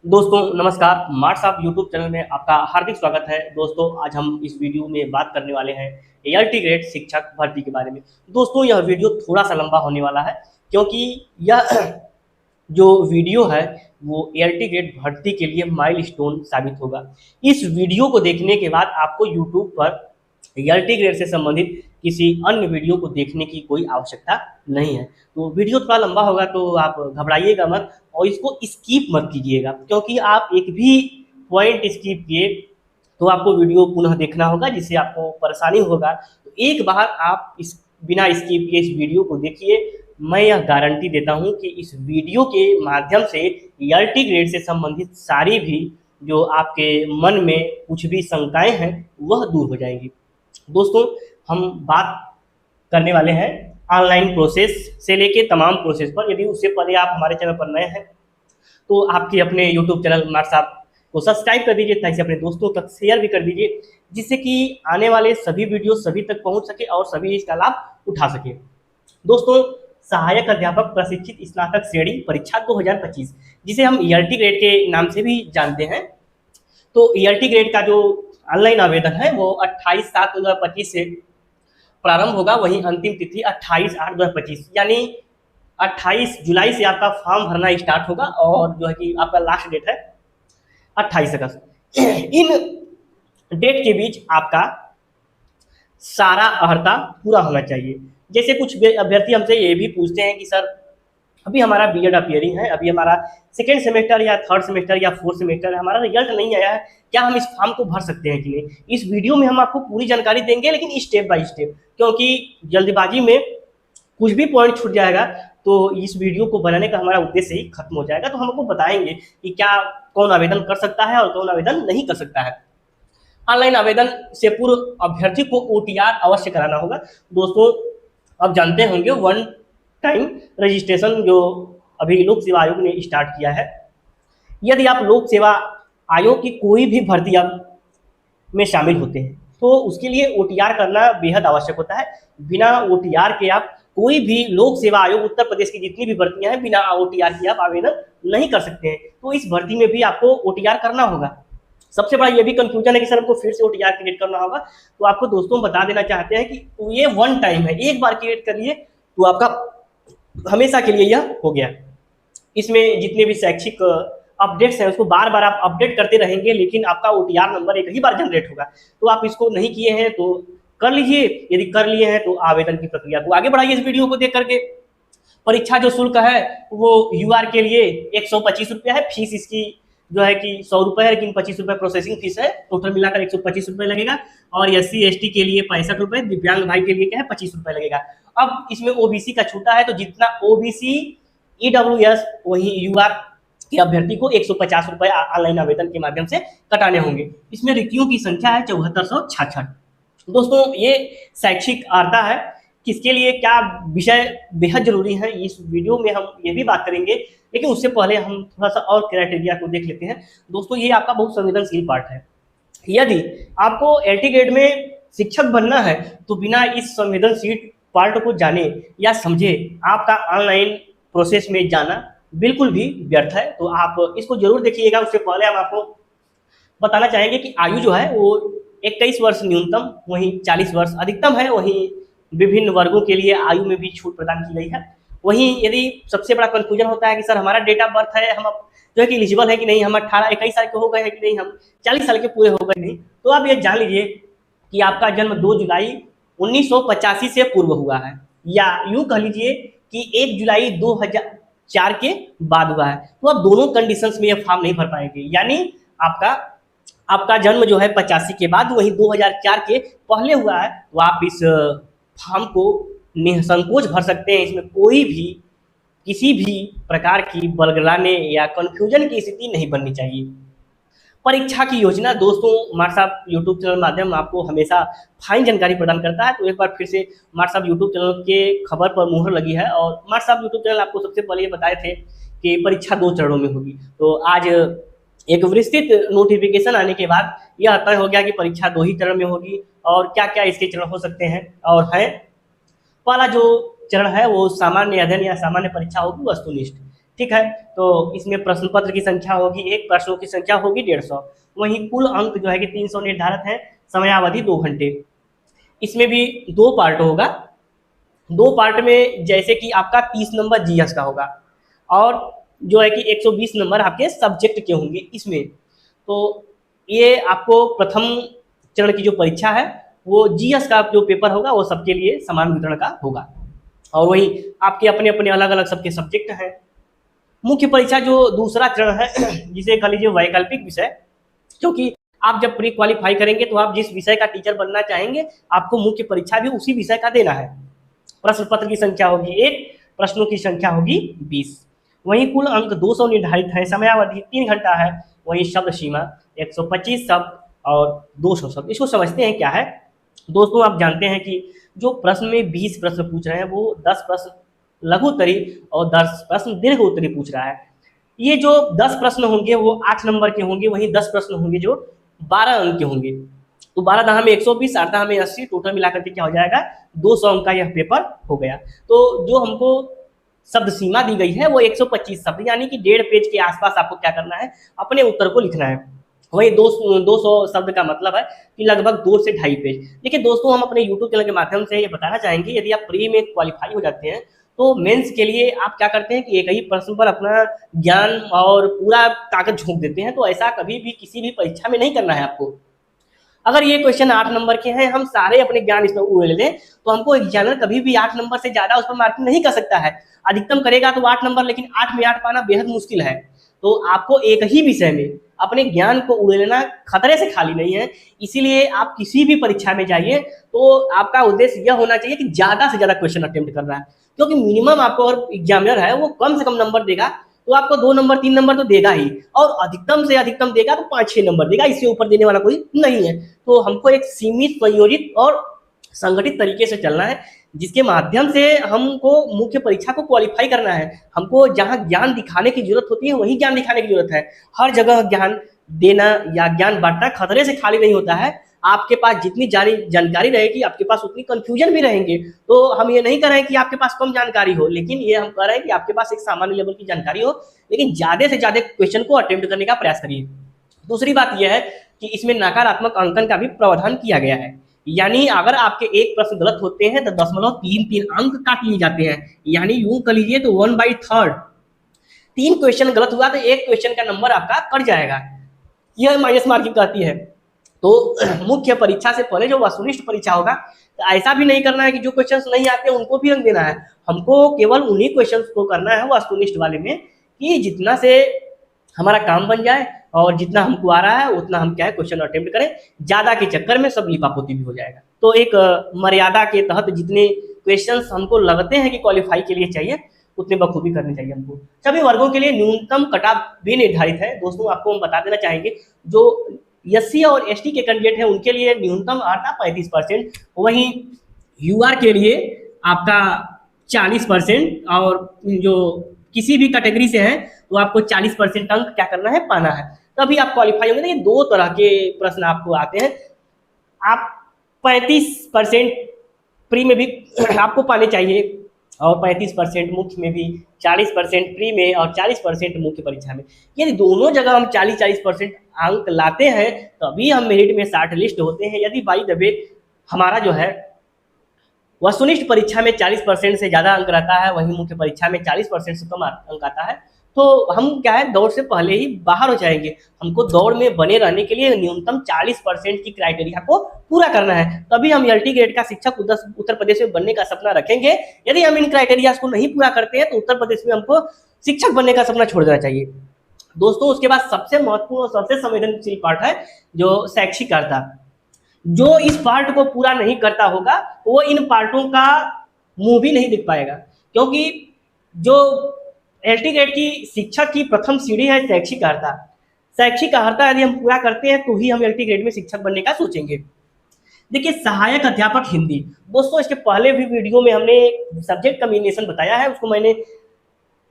दोस्तों नमस्कार, marks of YouTube channel में आपका हार्दिक स्वागत है। दोस्तों आज हम इस वीडियो में बात करने वाले हैं एआरटी ग्रेड शिक्षक भर्ती के बारे में। दोस्तों यह वीडियो थोड़ा सा लंबा होने वाला है क्योंकि यह जो वीडियो है वो एआरटी ग्रेड भर्ती के लिए माइलस्टोन साबित होगा। इस वीडियो को देखने के बाद आपको यूट्यूब पर एआरटी ग्रेड से संबंधित किसी अन्य वीडियो को देखने की कोई आवश्यकता नहीं है। तो वीडियो थोड़ा लंबा होगा तो आप घबराइएगा मत और इसको स्किप मत कीजिएगा, क्योंकि आप एक भी पॉइंट स्किप किए तो आपको वीडियो पुनः देखना होगा, जिससे आपको परेशानी होगा। तो एक बार आप इस बिना स्किप किए इस वीडियो को देखिए। मैं यह गारंटी देता हूं कि इस वीडियो के माध्यम से एआरटी ग्रेड से संबंधित सारी भी जो आपके मन में कुछ भी शंकाएं हैं वह दूर हो जाएंगी। दोस्तों हम बात करने वाले हैं ऑनलाइन प्रोसेस से लेके तमाम प्रोसेस पर। यदि उससे पहले आप हमारे चैनल पर नए हैं तो आपके अपने यूट्यूब चैनल मार्क्स आप को सब्सक्राइब कर दीजिए, ताकि अपने दोस्तों तक शेयर भी कर दीजिए, जिससे कि आने वाले सभी वीडियो सभी तक पहुंच सके और सभी इसका लाभ उठा सके। दोस्तों सहायक अध्यापक प्रशिक्षित स्नातक श्रेणी परीक्षा 2025, जिसे हम ईआरटी ग्रेड के नाम से भी जानते हैं, तो ईआरटी ग्रेड का जो ऑनलाइन आवेदन है वो 28/7/2025 से प्रारंभ होगा। वहीं अंतिम तिथि 28/8/2025 यानी 28 जुलाई से आपका फॉर्म भरना स्टार्ट होगा और जो है कि आपका लास्ट डेट है 28 अगस्त। इन डेट के बीच आपका सारा अर्हता पूरा होना चाहिए। जैसे कुछ अभ्यर्थी हमसे ये भी पूछते हैं कि सर अभी हमारा बीएड अपीयरिंग है, अभी हमारा सेकेंड सेमेस्टर या थर्ड सेमेस्टर या फोर्थ सेमेस्टर है, हमारा रिजल्ट नहीं आया है, क्या हम इस फॉर्म को भर सकते हैं कि नहीं। इस वीडियो में हम आपको पूरी जानकारी देंगे, लेकिन स्टेप बाय स्टेप, क्योंकि जल्दबाजी में कुछ भी पॉइंट छूट जाएगा तो इस वीडियो को बनाने का हमारा उद्देश्य ही खत्म हो जाएगा। तो हम आपको बताएंगे कि क्या कौन आवेदन कर सकता है और कौन आवेदन नहीं कर सकता है। ऑनलाइन आवेदन से पूर्व अभ्यर्थी को ओटीआर अवश्य कराना होगा। दोस्तों आप जानते होंगे वन टाइम रजिस्ट्रेशन जो अभी लोक सेवा आयोग ने स्टार्ट किया है। यदि आप लोक सेवा आयोग की कोई भी भर्ती में शामिल होते हैं तो उसके लिए ओटीआर करना बेहद आवश्यक होता है। बिना ओटीआर के आप कोई भी लोक सेवा आयोग उत्तर प्रदेश की जितनी भी भर्तियां हैं बिना ओटीआर के आप आवेदन नहीं कर सकते हैं। तो इस भर्ती में भी आपको ओटीआर करना होगा। सबसे बड़ा ये भी कंफ्यूजन है कि सर हमको फिर से ओटीआर क्रिएट करना होगा। तो आपको दोस्तों बता देना चाहते हैं कि ये वन टाइम है, एक बार क्रिएट करिए तो आपका हमेशा के लिए यह हो गया। इसमें जितने भी शैक्षिक अपडेट्स हैं उसको बार बार आप अपडेट करते रहेंगे, लेकिन आपका ओटीआर नंबर एक ही बार जनरेट होगा। तो आप इसको नहीं किए हैं तो कर लीजिए, यदि कर लिए हैं तो आवेदन की प्रक्रिया को आगे बढ़ाइए इस वीडियो को देख करके। परीक्षा जो शुल्क है वो यूआर के लिए 125 रुपया है। फीस इसकी जो है कि 100 रुपये है, लेकिन 25 रुपये प्रोसेसिंग फीस है। टोटल मिलाकर 125 रुपये लगेगा। और SC/ST के लिए 65 रुपये, दिव्यांग भाई के लिए क्या है 25 रुपये लगेगा। अब इसमें ओबीसी का छूटा है, तो जितना ओबीसी ईडब्ल्यूएस वही यूआर के अभ्यर्थी को 150 रुपये ऑनलाइन आवेदन के माध्यम से कटाने होंगे। इसमें रिक्तियों की संख्या है 7466। दोस्तों ये शैक्षिक अर्हता है, किसके लिए क्या विषय बेहद जरूरी है इस वीडियो में हम ये भी बात करेंगे, लेकिन उससे पहले हम थोड़ा सा और क्राइटेरिया को देख लेते हैं। दोस्तों ये आपका बहुत संवेदनशील पार्ट है। यदि आपको एआरटी ग्रेड में शिक्षक बनना है तो बिना इस संवेदनशील पार्ट को जाने या समझे आपका ऑनलाइन प्रोसेस में जाना बिल्कुल भी व्यर्थ है। तो आप इसको जरूर देखिएगा। उससे पहले हम आपको बताना चाहेंगे कि आयु जो है वो 21 वर्ष न्यूनतम, वहीं 40 वर्ष अधिकतम है। वहीं विभिन्न वर्गों के लिए आयु में भी छूट प्रदान की गई है। वहीं यदि सबसे बड़ा कंफ्यूजन होता है कि सर हमारा डेट ऑफ बर्थ है, हम जो है कि एलिजिबल है कि नहीं, हम 18-21 साल के हो गए हैं कि नहीं, हम 40 साल के पूरे हो गए नहीं, तो आप ये जान लीजिए कि आपका जन्म 2 जुलाई 1985 से पूर्व हुआ है, या यूँ कह लीजिए कि 1 जुलाई 2004 के बाद हुआ है। तो आप दोनों कंडीशंस में ये फॉर्म नहीं भर पाएंगे। यानी आपका जन्म जो है 85 के बाद, वही 2004 के पहले हुआ है, तो आप इस फॉर्म को निसंकोच भर सकते हैं। इसमें कोई भी किसी भी प्रकार की बलगलाने या कंफ्यूजन की स्थिति नहीं बननी चाहिए। परीक्षा की योजना दोस्तों मार्क्स ऑफ यूट्यूब चैनल माध्यम आपको हमेशा फाइन जानकारी प्रदान करता है। तो एक बार फिर से मार्क्स ऑफ यूट्यूब चैनल के खबर पर मुहर लगी है, और मार्क्स ऑफ यूट्यूब चैनल आपको सबसे पहले ये बताए थे कि परीक्षा 2 चरणों में होगी। तो आज एक विस्तृत नोटिफिकेशन आने के बाद यह तय हो गया कि परीक्षा 2 ही चरण में होगी, और क्या क्या इसके चरण हो सकते हैं और हैं। पहला जो चरण है वो सामान्य अध्ययन या सामान्य परीक्षा होगी, वस्तुनिष्ठ। ठीक है। तो इसमें प्रश्न पत्र की संख्या होगी 1, प्रश्नों की संख्या होगी 150। वहीं कुल अंक जो है कि 300 निर्धारित है, समयावधि 2 घंटे। इसमें भी 2 पार्ट होगा। 2 पार्ट में जैसे कि आपका 30 नंबर जीएस का होगा और जो है कि 120 नंबर आपके सब्जेक्ट के होंगे इसमें। तो ये आपको प्रथम चरण की जो परीक्षा है वो जीएस का जो पेपर होगा वो सबके लिए समान वितरण का होगा और वही आपके अपने अपने अलग अलग सबके सब्जेक्ट हैं। मुख्य परीक्षा जो दूसरा चरण है जिसे कह लीजिए वैकल्पिक विषय, क्योंकि आप जब प्री क्वालिफाई करेंगे तो आप जिस विषय का टीचर बनना चाहेंगे आपको मुख्य परीक्षा भी उसी विषय का देना है। प्रश्न पत्र की संख्या होगी 1, प्रश्नों की संख्या होगी 20। वहीं कुल अंक 200 निर्धारित है, समयावधि 3 घंटा है। वहीं शब्द सीमा 125 शब्द और 200 शब्द। इसको समझते हैं क्या है दोस्तों। आप जानते हैं कि जो प्रश्न में 20 प्रश्न पूछ रहे हैं वो 10 प्रश्न लघु उत्तरी और 10 प्रश्न दीर्घ उत्तरी पूछ रहा है। ये जो 10 प्रश्न होंगे वो 8 नंबर के होंगे, वहीं 10 प्रश्न होंगे जो 12 अंक के होंगे। तो 12 दहा में 120, 8 दहा में 80, टोटल मिलाकर के क्या हो जाएगा 200 अंक का यह पेपर हो गया। तो जो हमको शब्द सीमा दी गई है वो 125 शब्द, यानी कि 1.5 पेज के आसपास आपको क्या करना है, अपने उत्तर को लिखना है। वही 200 शब्द का मतलब है कि लगभग 2 से 2.5 पेज। देखिए दोस्तों, हम अपने यूट्यूब चैनल के माध्यम से ये बताना चाहेंगे, यदि आप प्री में क्वालिफाई हो जाते हैं तो मेंस के लिए आप क्या करते हैं कि एक ही प्रश्न पर अपना ज्ञान और पूरा ताकत झोंक देते हैं। तो ऐसा कभी भी किसी भी परीक्षा में नहीं करना है आपको। अगर ये क्वेश्चन 8 नंबर के हैं, हम सारे अपने ज्ञान इसमें उड़े लें तो हमको एग्जामिनर कभी भी 8 नंबर से ज्यादा उस पर मार्किंग नहीं कर सकता है। अधिकतम करेगा तो 8 नंबर, लेकिन 8 में 8 पाना बेहद मुश्किल है। तो आपको एक ही विषय में अपने ज्ञान को उड़े लेना खतरे से खाली नहीं है। इसीलिए आप किसी भी परीक्षा में जाइए तो आपका उद्देश्य यह होना चाहिए कि ज्यादा से ज्यादा क्वेश्चन अटेम्प्ट करना है, क्योंकि मिनिमम आपको अगर एग्जामिनर है वो कम से कम नंबर देगा तो आपको 2 नंबर 3 नंबर तो देगा ही, और अधिकतम से अधिकतम देगा तो 5-6 नंबर देगा, इससे ऊपर देने वाला कोई नहीं है। तो हमको एक सीमित, संयोजित और संगठित तरीके से चलना है, जिसके माध्यम से हमको मुख्य परीक्षा को क्वालिफाई करना है। हमको जहां ज्ञान दिखाने की जरूरत होती है वहीं ज्ञान दिखाने की जरूरत है। हर जगह ज्ञान देना या ज्ञान बांटना खतरे से खाली नहीं होता है। आपके पास जितनी जानकारी रहेगी आपके पास उतनी कंफ्यूजन भी रहेंगे। तो हम ये नहीं कर रहे हैं कि आपके पास कम जानकारी हो, लेकिन ये हम कह रहे हैं कि आपके पास एक सामान्य लेवल की जानकारी हो, लेकिन ज्यादा से ज्यादा क्वेश्चन को अटेम्प्ट करने का प्रयास करिए। दूसरी बात यह है कि इसमें नकारात्मक अंकन का भी प्रावधान किया गया है, यानी अगर आपके एक प्रश्न गलत होते हैं तो 0.33 अंक काट लिए जाते हैं। यानी यूं कर लीजिए तो 1/3 3 क्वेश्चन गलत हुआ तो 1 क्वेश्चन का नंबर आपका कट जाएगा, यह माइनस मार्किंग कहती है। तो मुख्य परीक्षा से पहले जो वस्तुनिष्ठ परीक्षा होगा तो ऐसा भी नहीं करना है कि जो क्वेश्चंस नहीं आते उनको भी रंग देना है। हमको केवल उन्हीं क्वेश्चंस को करना है वस्तुनिष्ठ वाले में कि जितना से हमारा काम बन जाए और जितना हमको आ रहा है उतना हम क्या है क्वेश्चन अटेम्प्ट करें। ज्यादा के चक्कर में सब लिपापोती भी हो जाएगा। तो एक मर्यादा के तहत जितने क्वेश्चंस हमको लगते हैं कि क्वालिफाई के लिए चाहिए उतने बखूबी करने चाहिए हमको। सभी वर्गों के लिए न्यूनतम कटऑफ भी निर्धारित है। दोस्तों आपको हम बता देना चाहेंगे, जो एससी और एसटी के कैंडिडेट हैं उनके लिए न्यूनतम आता 35%, वहीं यूआर के लिए आपका 40%, और जो किसी भी कैटेगरी से है तो आपको 40% अंक क्या करना है, पाना है, तभी आप क्वालिफाई होंगे। ये 2 तरह के प्रश्न आपको आते हैं। आप 35% प्री में भी आपको पाने चाहिए और 35% मुख्य में भी, 40% प्री में और 40% मुख्य परीक्षा में। यदि दोनों जगह हम 40-40% अंक लाते हैं तभी हम मेरिट में 60 लिस्ट होते हैं। यदि बाई द वे हमारा जो है वस्तुनिष्ठ परीक्षा में 40% से ज़्यादा अंक रहता है, वहीं मुख्य परीक्षा में 40% से कम अंक आता है, तो हम क्या है दौड़ से पहले ही बाहर हो जाएंगे। हमको दौड़ में बने रहने के लिए न्यूनतम 40% की क्राइटेरिया को पूरा करना है, तभी हम एलटी ग्रेड का शिक्षक उत्तर प्रदेश में बनने का सपना रखेंगे। यदि हम इन क्राइटेरिया को नहीं पूरा करते हैं तो उत्तर प्रदेश में हमको शिक्षक बनने का सपना छोड़ देना चाहिए। दोस्तों उसके बाद सबसे महत्वपूर्ण और सबसे संवेदनशील पार्ट है जो शैक्षिक अर्हता। जो इस पार्ट को पूरा नहीं करता होगा वो इन पार्टों का मुंह भी नहीं दिख पाएगा, क्योंकि जो एलटी ग्रेड की शिक्षक की प्रथम सीढ़ी है शैक्षिक अर्हता। शैक्षिक अर्हता यदि हम पूरा करते हैं तो ही हम एलटी ग्रेड में शिक्षक बनने का सोचेंगे। देखिए सहायक अध्यापक हिंदी, दोस्तों इसके पहले भी वीडियो में हमने सब्जेक्ट कम्बिनेशन बताया है, उसको मैंने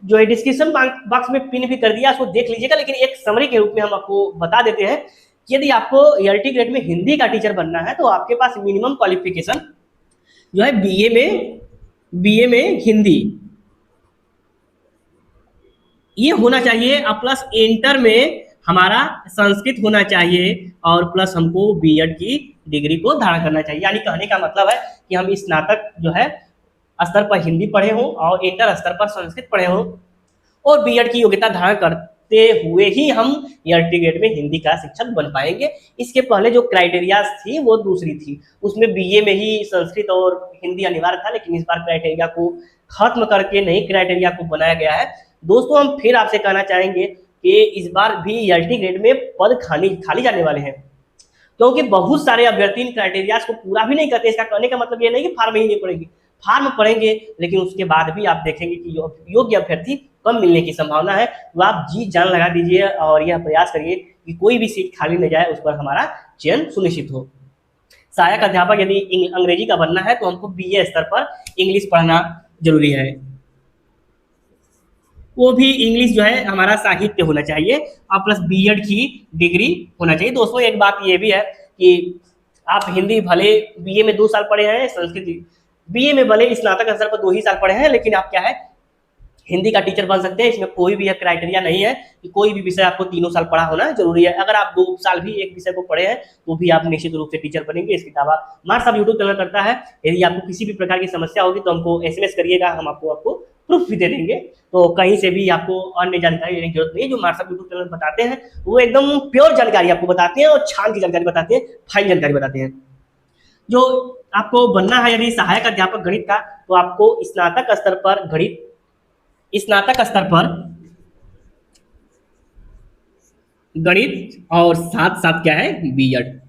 जो है डिस्क्रिप्शन बॉक्स में पिन भी कर दिया, उसको देख लीजिएगा। लेकिन एक समरी के रूप में हम आपको बता देते हैं कि यदि आपको एलटी ग्रेड में हिंदी का टीचर बनना है तो आपके पास मिनिमम क्वालिफिकेशन जो है बीए में हिंदी, ये होना चाहिए, और प्लस इंटर में हमारा संस्कृत होना चाहिए, और प्लस हमको बीएड की डिग्री को धारण करना चाहिए। यानी कहने का मतलब है कि हम स्नातक जो है स्तर पर हिंदी पढ़े हों और इंटर स्तर पर संस्कृत पढ़े हों, और बीएड की योग्यता धारण करते हुए ही हम ईआरटी ग्रेड में हिंदी का शिक्षक बन पाएंगे। इसके पहले जो क्राइटेरिया थी वो दूसरी थी, उसमें बीए में ही संस्कृत और हिंदी अनिवार्य था, लेकिन इस बार क्राइटेरिया को खत्म करके नई क्राइटेरिया को बनाया गया है। दोस्तों हम फिर आपसे कहना चाहेंगे कि इस बार भी ईआरटी ग्रेड में पद खाली जाने वाले हैं, क्योंकि बहुत सारे अभ्यर्थी इन क्राइटेरिया को पूरा भी नहीं करते। इसका कहने का मतलब ये नहीं कि फार्म ही नहीं पड़ेगी, फार्म पढ़ेंगे, लेकिन उसके बाद भी आप देखेंगे कि योग्य अभ्यर्थी कम मिलने की संभावना है। तो आप जी जान लगा दीजिए और यह प्रयास करिए कि कोई भी सीट खाली न जाए, उस पर हमारा चयन सुनिश्चित हो। सहायक अध्यापक यदि अंग्रेजी का बनना है तो हमको बीए स्तर पर इंग्लिश पढ़ना जरूरी है, वो भी इंग्लिश जो है हमारा साहित्य होना चाहिए, और प्लस बीएड की डिग्री होना चाहिए। दोस्तों एक बात ये भी है कि आप हिंदी भले बीए में 2 साल पढ़े हैं, संस्कृत बीए में भले स्नातक स्तर पर 2 ही साल पढ़े हैं, लेकिन आप क्या है हिंदी का टीचर बन सकते हैं। इसमें कोई भी क्राइटेरिया नहीं है कि कोई भी विषय आपको 3 साल पढ़ा होना जरूरी है। अगर आप 2 साल भी एक विषय को पढ़े हैं तो भी आप निश्चित रूप से टीचर बनेंगे। इसके अलावा मार्क्स आप यूट्यूब चैनल करता है, यदि आपको किसी भी प्रकार की समस्या होगी तो हमको एसएमएस करिएगा, हम आपको प्रूफ भी दे देंगे। तो कहीं से भी आपको अन्य जानकारी लेने की जरूरत नहीं है। जो मार्क्स यूट्यूब चैनल बताते हैं वो एकदम प्योर जानकारी आपको बताते हैं, और छान की जानकारी बताते हैं, फाइन जानकारी बताते हैं। जो आपको बनना है यदि सहायक अध्यापक गणित का, तो आपको स्नातक स्तर पर गणित और साथ साथ क्या है बीएड।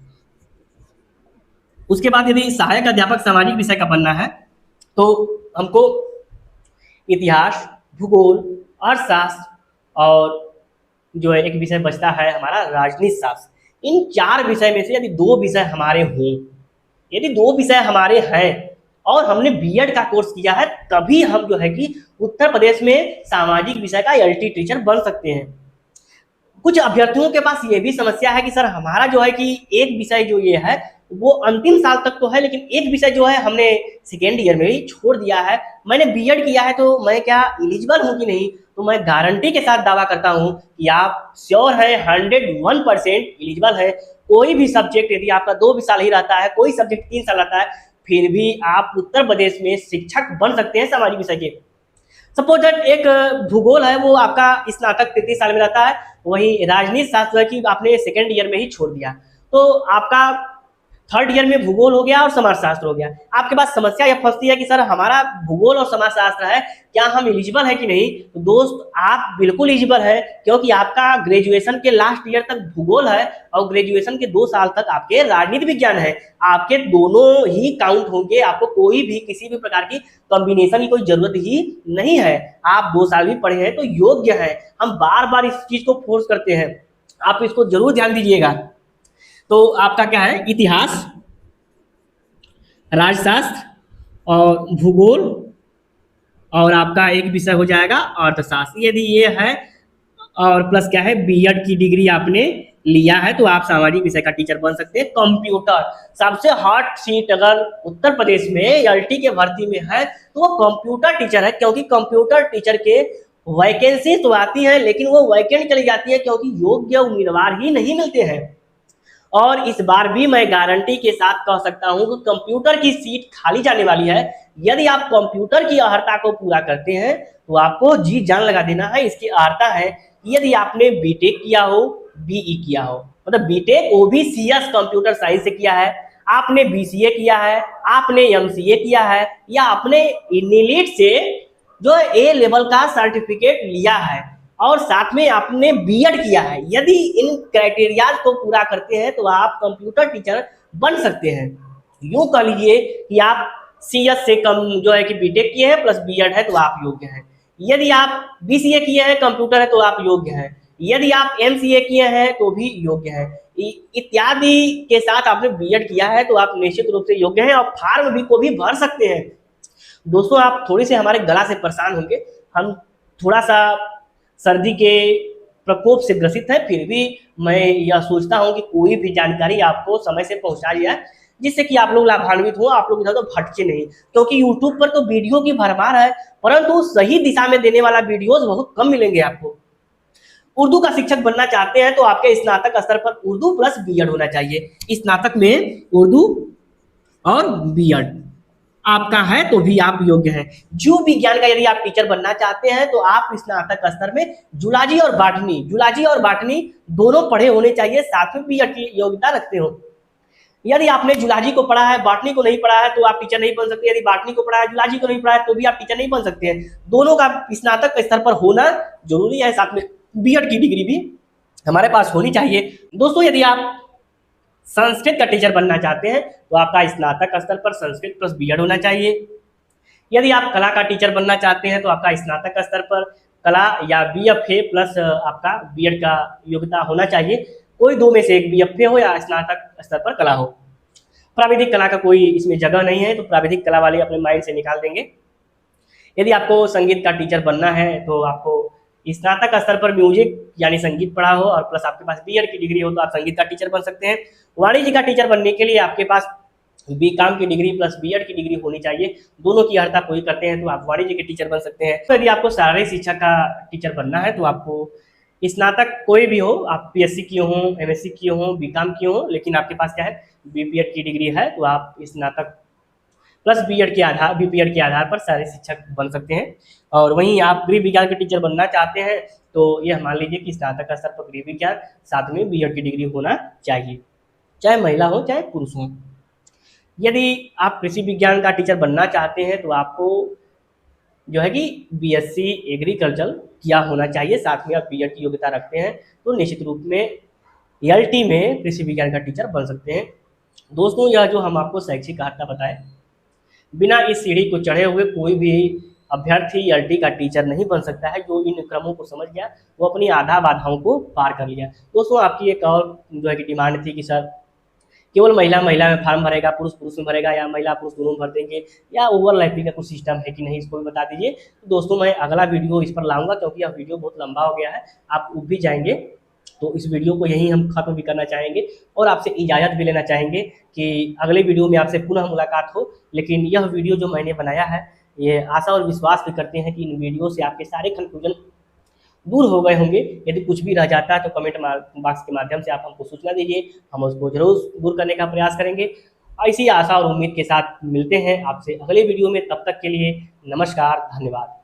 उसके बाद यदि सहायक अध्यापक सामाजिक विषय का बनना है तो हमको इतिहास, भूगोल, अर्थशास्त्र और जो है एक विषय बचता है हमारा राजनीति शास्त्र। इन 4 विषय में से यदि 2 विषय हमारे हों, यदि 2 विषय हमारे हैं और हमने बीएड का कोर्स किया है, तभी हम जो है कि उत्तर प्रदेश में सामाजिक विषय का एलटी टीचर बन सकते हैं। कुछ अभ्यर्थियों के पास ये भी समस्या है कि सर हमारा जो है कि एक विषय जो ये है वो अंतिम साल तक तो है, लेकिन एक विषय जो है हमने सेकेंड ईयर में ही छोड़ दिया है। मैंने बीएड किया है तो मैं क्या एलिजिबल हूँ कि नहीं? तो मैं गारंटी के साथ दावा करता हूँ कि आप श्योर है, 101% एलिजिबल है। कोई भी सब्जेक्ट यदि आपका 2 साल ही रहता है, कोई सब्जेक्ट 3 साल रहता है, फिर भी आप उत्तर प्रदेश में शिक्षक बन सकते हैं सामाजिक विषय के। सपोज दैट एक भूगोल है वो आपका स्नातक 33 साल में रहता है, वही राजनीति शास्त्र की आपने सेकेंड ईयर में ही छोड़ दिया, तो आपका थर्ड ईयर में भूगोल हो गया और समाजशास्त्र हो गया। आपके पास समस्या यह फंसती है कि सर हमारा भूगोल और समाजशास्त्र है, क्या हम एलिजिबल है कि नहीं? तो दोस्त आप बिल्कुल एलिजिबल है, क्योंकि आपका ग्रेजुएशन के लास्ट ईयर तक भूगोल है और ग्रेजुएशन के 2 साल तक आपके राजनीति विज्ञान है। आपके दोनों ही काउंट होंगे, आपको कोई भी किसी भी प्रकार की कॉम्बिनेशन की कोई जरूरत ही नहीं है। आप 2 साल भी पढ़े हैं तो योग्य है। हम बार बार इस चीज को फोर्स करते हैं, आप इसको जरूर ध्यान दीजिएगा। तो आपका क्या है इतिहास, राजशास्त्र और भूगोल, और आपका एक विषय हो जाएगा अर्थशास्त्र, यदि ये है, और प्लस क्या है बीएड की डिग्री आपने लिया है तो आप सामाजिक विषय का टीचर बन सकते हैं। कंप्यूटर सबसे हॉट सीट अगर उत्तर प्रदेश में एलटी के भर्ती में है तो वो कंप्यूटर टीचर है, क्योंकि कंप्यूटर टीचर के वैकेंसी तो आती है लेकिन वो वैकेंट चली जाती है क्योंकि योग्य उम्मीदवार ही नहीं मिलते हैं। और इस बार भी मैं गारंटी के साथ कह सकता हूं कि कंप्यूटर की सीट खाली जाने वाली है। यदि आप कंप्यूटर की अर्हता को पूरा करते हैं तो आपको जी जान लगा देना है। इसकी अर्हता है यदि आपने बीटेक किया हो, बीई किया हो, मतलब बीटेक वो भी सीएस कंप्यूटर साइंस से किया है, आपने बीसीए किया है, आपने एमसीए किया है, या आपने नीट से जो ए लेवल का सर्टिफिकेट लिया है और साथ में आपने बीएड किया है, यदि इन क्राइटेरिया को पूरा करते हैं तो आप कंप्यूटर टीचर बन सकते हैं। यूं कह लीजिए कि आप सीएस से कम जो है कि बीटेक किए हैं प्लस बीएड है तो आप योग्य हैं। यदि आप बीसीए किए हैं कंप्यूटर है तो आप योग्य हैं, यदि आप एमसीए किए हैं तो भी योग्य हैं, इत्यादि के साथ आपने बीएड किया है तो आप निश्चित रूप से योग्य हैं और फार्म भी को भी भर सकते हैं। दोस्तों आप थोड़ी से हमारे गला से परेशान होंगे, हम थोड़ा सा सर्दी के प्रकोप से ग्रसित है, फिर भी मैं यह सोचता हूं कि कोई भी जानकारी आपको समय से पहुंचा दिया जिससे कि आप लोग लाभान्वित हो, आप लोग इधर तो भटके नहीं, क्योंकि यूट्यूब पर तो वीडियो की भरमार है परंतु सही दिशा में देने वाला वीडियोस बहुत कम मिलेंगे आपको। उर्दू का शिक्षक बनना चाहते हैं तो आपके स्नातक स्तर पर उर्दू प्लस बीएड होना चाहिए। स्नातक में उर्दू और बीएड आपका है तो भी आप योग्य हैं। जीव विज्ञान का यदि आप टीचर बनना चाहते हैं तो आप स्नातक स्तर में जूलॉजी और बॉटनी दोनों पढ़े होने चाहिए, साथ में बीएड की योग्यता रखते हो। यदि आपने जूलॉजी को पढ़ा है, बॉटनी को नहीं पढ़ा है तो आप टीचर नहीं बन सकते। यदि बॉटनी को पढ़ा है, जूलॉजी को नहीं पढ़ा है तो भी आप टीचर नहीं बन सकते हैं। दोनों का स्नातक स्तर पर होना जरूरी है, साथ में बीएड की डिग्री भी हमारे पास होनी चाहिए। दोस्तों यदि आप संस्कृत का टीचर बनना चाहते हैं तो आपका स्नातक स्तर पर संस्कृत प्लस बीएड होना चाहिए। यदि आप कला का टीचर बनना चाहते हैं तो आपका स्नातक स्तर पर कला या बीएफए प्लस आपका बीएड का योग्यता होना चाहिए। कोई दो में से एक, बीएफए हो या स्नातक स्तर पर कला हो। प्राविधिक कला का कोई इसमें जगह नहीं है तो प्राविधिक कला वाले अपने माइंड से निकाल देंगे। यदि आपको संगीत का टीचर बनना है तो आपको स्नातक स्तर पर म्यूजिक यानी संगीत पढ़ा हो और प्लस आपके पास बीएड की डिग्री हो तो आप संगीत का टीचर बन सकते हैं। वाणिज्य का टीचर बनने के लिए आपके पास बीकॉम की डिग्री प्लस बीएड की डिग्री होनी चाहिए। दोनों की अर्हता पूरी करते हैं तो आप वाणिज्य के टीचर बन सकते हैं। तो यदि आपको शारीरिक शिक्षा का टीचर बनना है तो आपको स्नातक कोई भी हो, आप पीएससी किए हो, एमएससी किए हो, बीकॉम किए हो, लेकिन आपके पास क्या है बीपीएड की डिग्री है तो आप स्नातक प्लस बीपीएड के आधार पर सारे शिक्षक बन सकते हैं। और वहीं आप गृह विज्ञान के टीचर बनना चाहते हैं तो यह मान लीजिए कि स्नातक स्तर पर गृह विज्ञान, साथ में बीएड की डिग्री होना चाहिए, चाहे महिला हो चाहे पुरुष हो। यदि आप कृषि विज्ञान का टीचर बनना चाहते हैं तो आपको जो है कि बीएससी एग्रीकल्चर किया होना चाहिए, साथ में आप बीएड की योग्यता रखते हैं तो निश्चित रूप में एलटी में कृषि विज्ञान का टीचर बन सकते हैं। दोस्तों यह जो हम आपको शैक्षिक अर्हता बताए, बिना इस सीढ़ी को चढ़े हुए कोई भी अभ्यर्थी एलटी का टीचर नहीं बन सकता है। जो इन क्रमों को समझ गया वो अपनी आधा बाधाओं को पार कर लिया। दोस्तों आपकी एक और जो है कि डिमांड थी कि सर केवल महिला में फॉर्म भरेगा, पुरुष में भरेगा या महिला पुरुष दोनों भर देंगे, या ओवरलैपिंग का कुछ सिस्टम है कि नहीं, इसको भी बता दीजिए। दोस्तों मैं अगला वीडियो इस पर लाऊंगा क्योंकि यह वीडियो बहुत लंबा हो गया है, आप उब भी जाएंगे। तो इस वीडियो को यहीं हम खत्म भी करना चाहेंगे और आपसे इजाज़त भी लेना चाहेंगे कि अगले वीडियो में आपसे पुनः मुलाकात हो। लेकिन यह वीडियो जो मैंने बनाया है, ये आशा और विश्वास भी करते हैं कि इन वीडियो से आपके सारे कन्फ्यूजन दूर हो गए होंगे। यदि कुछ भी रह जाता है तो कमेंट बॉक्स के माध्यम से आप हमको सूचना दीजिए, हम उसको जरूर दूर करने का प्रयास करेंगे। ऐसी आशा और उम्मीद के साथ मिलते हैं आपसे अगले वीडियो में। तब तक के लिए नमस्कार, धन्यवाद।